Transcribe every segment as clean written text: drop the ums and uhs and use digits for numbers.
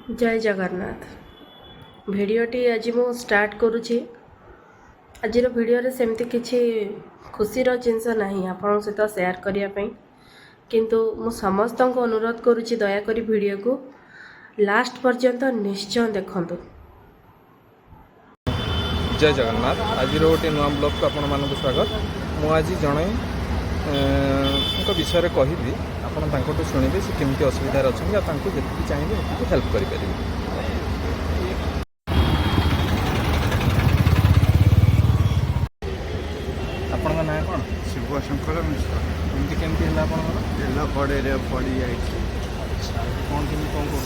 जय जगन्नाथ भिडटी आज मु स्टार्ट करुँची आज भिडियो सेमती किसी खुशीर जिनस ना आपण सहित सेयार करने किंतु मु समस्त को अनुरोध करुँची दयाकोरी भिडियो को लास्ट पर्यंत निश्चय देखंतु। जय जगन्नाथ आज गोटे नुआ ब्लॉग को आपण मानक स्वागत। मु आज जड़े विषय कहबी आपठ शुणे से केमती असुविधार अच्छा जी चाहिए हेल्प करें। आपण ना कौन शिव शंकर मिश्र एमती केमती है आप पड़े पड़ी जाए कौन केमी कौन कर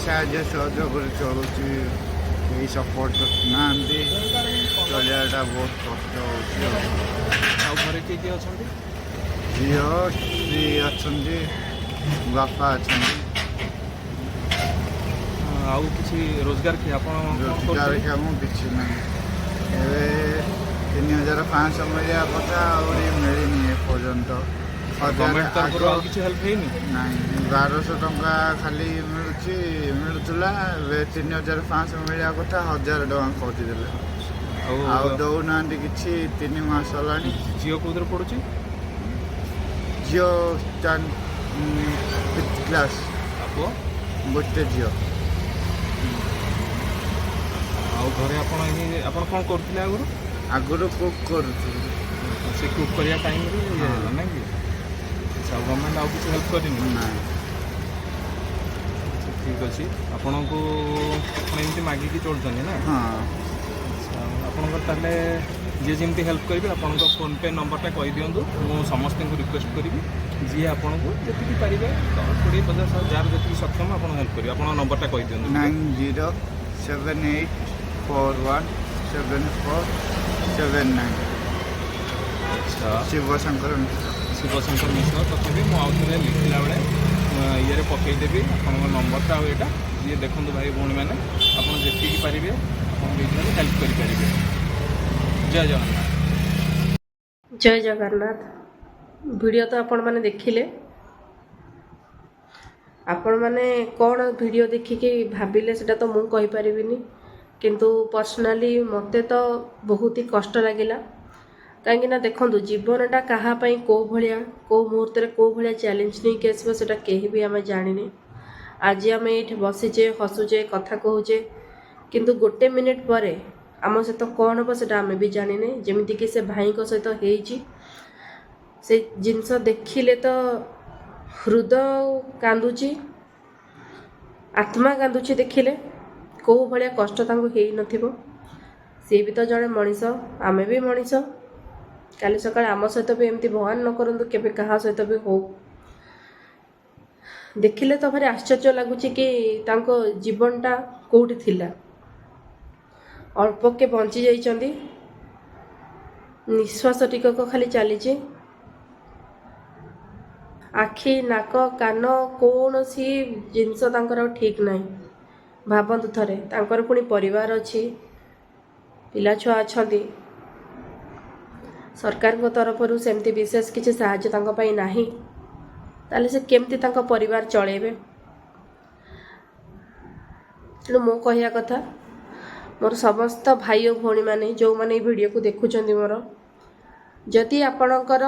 साहय सहयोग चलुची यही सपोर्ट ना चलिया बहुत कष्ट हो घरे किए किए अच्छा झील स्त्री अच्छा बापा अच्छा आउ किसी रोजगार कि रोजगार काम किसी ना 3500 मिलिया कथा मिलनी पर्यंत गवर्नमेंट तरफ किसी हेल्प है ना 1200 टंका खाली मिलूला 3500 मिलिया कथा 1000 टका कटिदेले दौना कि 3 मास है। झील कौन पढ़ुची झील 5th क्लास गोटे झील घरे आप कौन करते आगुरी कुक कर कुक करने टाइम ना कि गवर्नमेंट आउ किसी हेल्प करनी ठीक अच्छे आपण को एमती मागिकी चलुँच ना। हाँ आपंकर जी जमी हेल्प करेंगे आप फोन पे नंबरटा कही दिंतु मु समस्त को रिक्वेस्ट करी जी आपन को जी पारे 20-50 जार जी सक्षम आप हेल्प करेंगे आप नंबरटा कही दिंतु 9078417479। अच्छा शिव शंकर मिश्र तथापि मुझे लिखला बेले ये पकईदेवी आप नंबरटा आईटा जी देखो भाई भौणी मैंने आपड़ी पारे आप हेल्प करेंगे। जय जगन्नाथ। जय जगन्नाथ वीडियो तो आपण माने देखिले आपण माने कौन वीडियो देखिके भाविले सेटा तो मु कहि परिबिनी किंतु पर्सनाली मते तो बहुत ही कष्ट लगिला कहीं ना देखो जीवनटा कहाँपाई कौ भाया कौ मुहूर्त कौ भाया चैलेंज नहीं कि आसो से कहीं भी आम जाने। आज आम ये बसीचे हसुचे कथा कहूचे किंतु गोटे मिनिट पर आम सहित कौन हम से आम भी जाने जमीक कि से भाई सहित होती से जिनस देखिले तो हृदय कांदुची आत्मा कांदुची देखिले कौ भाया कष्ट हो नथिबो सी भी तो जड़े मनीष आमे भी मनीष काली सकाଳେ आम सहित भी एमती भगवान न करंतु केबे कहा सहित भी हो देखिले तो भारी आश्चर्य लगुच कि तांको जीवनटा कोठी थिला अल्प के बंची जाइछंदी निश्वास टिकक खाली चली आखि नाक कान कौन सी जिनस तांकर ठीक नहीं भावतु थरे तांकर पुणी परिवार अच्छी पिला छुआ अच्छी सरकार को तरफ सेमती विशेष किसी साहाय्य तांको पाई नाही ताले से केमती तांको परिवार चलेबे। तेणु मो कहया कथा मोर समस्त भाई और भौणी माने जो माने वीडियो को देखुचंदी मोर जदि आपणकर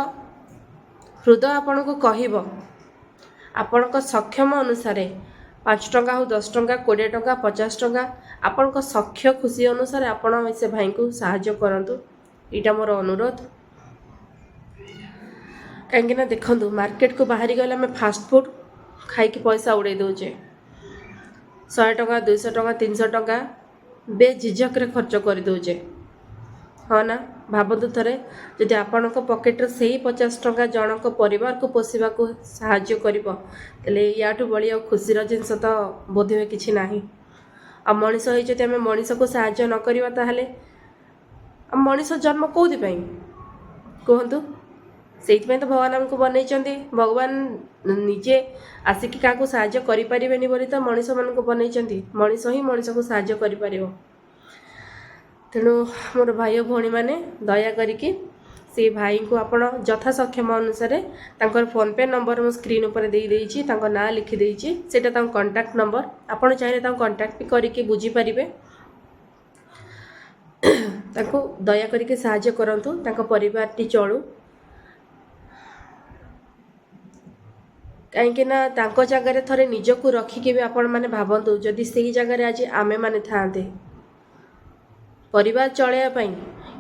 हृदय आपण को कहब आपण सक्षम अनुसार 5 टंका हो 10 टंका 20 टंका 50 टंका आपण सख्य खुशी अनुसार आपण से भाई को साहाय्य करंतु इटा मोर अनुरोध। कहीं ना देखो मार्केट को बाहरी गले आम फास्ट फूड खाई पैसा उड़े दौचे 100 टंका 200 टंका 300 टंका बेझिझक खर्च कर दौचे हाँ ना भावतु थे जदि आपण पकेट्रे से 50 टंका जनक परिवार को पोषा को साहाय्य कर याठू बड़ी खुशीर जिनस तो बोध हुए कि ना आ मनीष होती आम मनीष को साहाय्य न करवा ताहले मनीष जन्म कौन कहतु से तो भगवान आमको बनई भगवान निजे आसिक क्या साहाय्य करें बोली तो मनीष मान बनई मनीष ही मनीष को साहाय्य कर तेणु मोर भाई भौणी मैंने दया करिकी से भाई को आपण यथा सक्षम अनुसार तांकर फोन पे नंबर मो स्क्रीन ऊपर दे देइछि तांको ना लिखि देइछि सेटा तांको कांटेक्ट नंबर आपण चाहे तांको कांटेक्ट भी करके बुझी पारिबे तांको दया करके सहाय्य करंतु तांको परिवार टी चलू कहीं ना तांको जगह थरे निजको रखिके भी आपण माने भावंतु जदि सेही जगह आज आमे माने थांते परिवार चलैया पई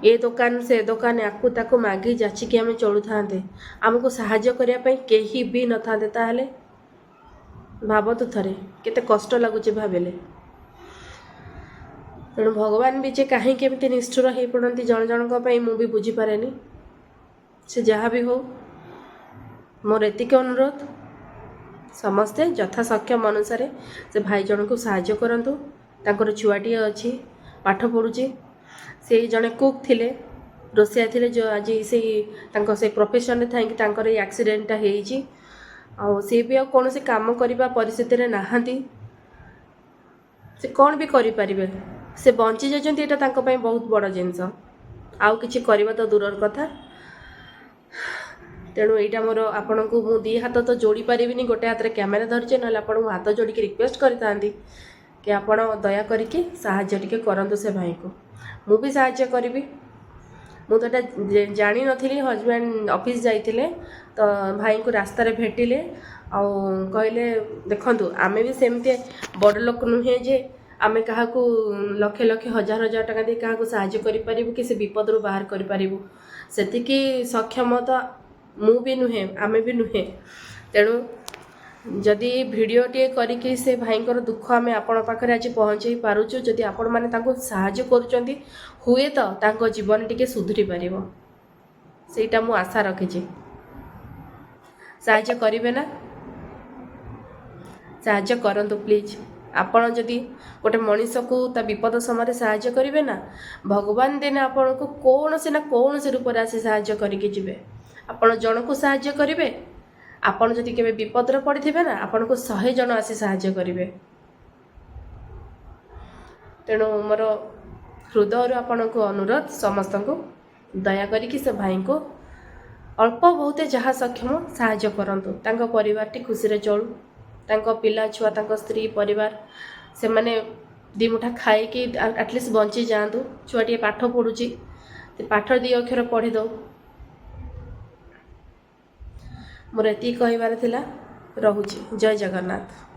ए दुकान से दुकान आकु ताकु मागी जाची कि आमे चलु थांते हमको सहाय्य करिया पई केही भी न थांते ताहले भावतु थरे केते कष्ट लागुचे भाबेले तेणु भगवान भी जे कहीं केमती निष्ठुर हो पड़ती जन जनक मु भी बुझी पारेनी से जहाँ भी हो मोर एतिक अनुरोध समस्ते यथा सक्षम अनुसार से भाई जन को साहाय्य करंतु तांकर छुआटी अच्छी पाठ पढ़ुची से जड़े कुक थिले रोसिया थिले जो आज से प्रोफेशन थे तांकर एक्सीडेंटा होईची आ सी भी कौन से काम करने परिस्थिति नहांती से कौन भी करि परिबे से बंची जाइछन्ती एटा तांको पई बहुत बड़ जिनस आउ किछि करबा तो दूरर कथा तेणु यहाँ मोर आपण को मु दी हाथ तो जोड़ी पारिनी गोटे हाथ में कैमेरा धरचे ना आपको हाथ जोड़ी रिक्वेस्ट करता कि आप दया करके साहाय्य टिके करंतु से भाई को मु भी साहाय्य करी मु तो जानी नथिली हजबैंड ऑफिस जाइतिले तो भाई को रास्ता रे भेटिले आ कहले देखंतु आमे भी सेमते बड़ लोक नुहे जे आमे कहा को लक्षे लक्षे हजार हजार टका दे कहा को साहाय्य करि परिबु कि से विपद रु बाहर करि परिबु सेतिकी सक्षमता मु भी नुहे आमे भी नुहे तेणु जदि वीडियो टे करिके से भाईंकर दुख आमे आपण पाखरे आज पहुँचाई पारुछु जदि आपण माने ताको साहाय्य करूचंती हुए तो तांको जीवन टिके सुधरी पारिबो सेटा मु आशा रखिछि साहाय्य करिवे ना साहाय्य करंतु प्लीज आपण जदि गोटे मनीष को ता विपद समय साहाय्य करिवे ना भगवान देने आपण को कौन से रूप में आसी साहाय्य करके जिवे आपण जन को साहाय्य करिवे आपण जदि केबे विपद रे पड़िथिबे ना आपण को 100 जन आसी साहाय्य करिवे तेणु मोर हृदय आपण को अनुरोध समस्त को दया करिकि से भाई को अल्प बहुत जहाँ सक्षम साहाय्य करंतु तांको परिवार टी खुशी रे चलू तांको पिला छुआ तांको स्त्री परिवार से माने दी मुठा खाए कि एटलिस्ट बंची जातु छुआटी पाठ पढ़ुची पाठ 2 अक्षर पढ़ी दो मोर एति कहबार थिला रहुची जय जगन्नाथ।